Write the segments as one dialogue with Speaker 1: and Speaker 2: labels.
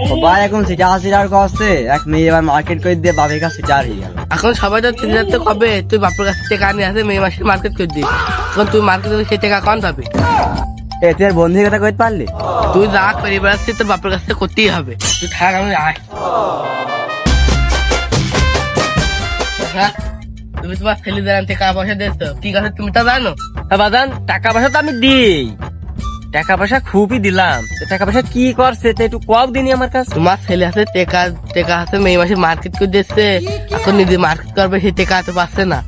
Speaker 1: সবাই এখন সিটার করছে, এক মেয়ে এবার মার্কেট করে দিয়ে বাপের কাছে সিটার হয়ে গেল।
Speaker 2: এখন সবাই তো চিন্তা তো কবে তুই বাপের কাছে টাকা নিয়ে আসে মেয়ে মাসে মার্কেট করে দিস। এখন তুই মার্কেট করে সেই টাকা কন পাবি?
Speaker 1: এ তুই আর বন্ধুর কথা কইতে পারলি?
Speaker 2: তুই যা করি বেড়াচ্ছিস তোর বাপের কাছে করতেই হবে। তুই থাক, আমি আয়। হ্যাঁ, তুমি তোমার ছেলেদের টাকা পয়সা দিয়েছো, কি কথা তুমি তা জানো?
Speaker 3: বাজান টাকা পয়সা তো আমি দিই, টাকা পয়সা খুবই দিলাম। তো টাকা পয়সা কি করছে তো একটু কম দিনই আমার কাছে।
Speaker 2: তোমার ছেলে হাতে টাকা হাতে মেয়ে মাসে মার্কেট করে দিচ্ছে, এখন নিজে মার্কেট করবে সেই টাকা তো পাচ্ছে না।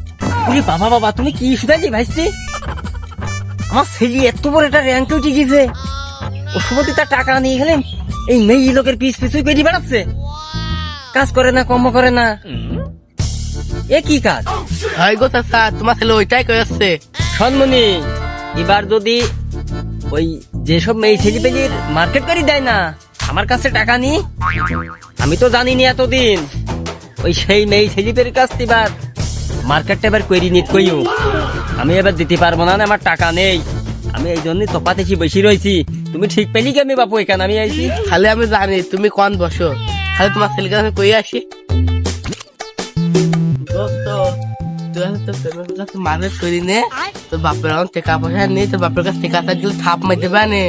Speaker 3: উরে বাবা বাবা, তুমি কি শুধাইছি ভাইস্তি? আমার ছেলে এত বড় একটা র্যাঙ্কে উঠে গেছে, ও সময় তার টাকা নিয়ে গেলেন এই মেয়ে লোকের পিছ পিছু করে বেড়াচ্ছে, কাজ করে না, কর্ম করে না। এ কি কাজ?
Speaker 2: হয় গো চাচা, তোমার ছেলে ওইটাই করেছে।
Speaker 3: সন্মনি, এবার যদি ওই যেসব মেয়ে ছেলে পেলির মার্কেট করে দেয় না আমার কাছে টাকা নি, আমি তো জানিনি এতদিন, ওই সেই মেয়ে ছেলেপের কাছ থেকে এবার মার্কেটটা এবার করি নিত কইও, আমি এবার দিতে পারবো না, আমার টাকা নেই। আমি এই জন্যই তোপাতে বেশি রয়েছি। তুমি ঠিক পেলি কি আমি বাপু এখানে আমি আইছি?
Speaker 2: খালি আমি জানি তুমি কোন বসো, খালি তোমার ছেলেকে আমি কই আসি। দোস্ত, তুই তো প্রেমের কাছে মার্কেট করি নে, তোর বাপের এখন টাকা পয়সা নেই, তোর বাপের কাছে টাকা থাকলে থাপ মারতে পারে।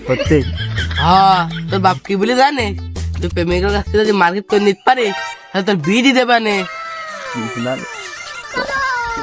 Speaker 1: সত্যি?
Speaker 2: হ্যাঁ, তোর বাপ কি বলে জানে, তুই প্রেমিকের কাছ থেকে যদি মার্কেট করে নিতে পারিস তাহলে তোর বিয়ে দিতে পারে।
Speaker 1: কি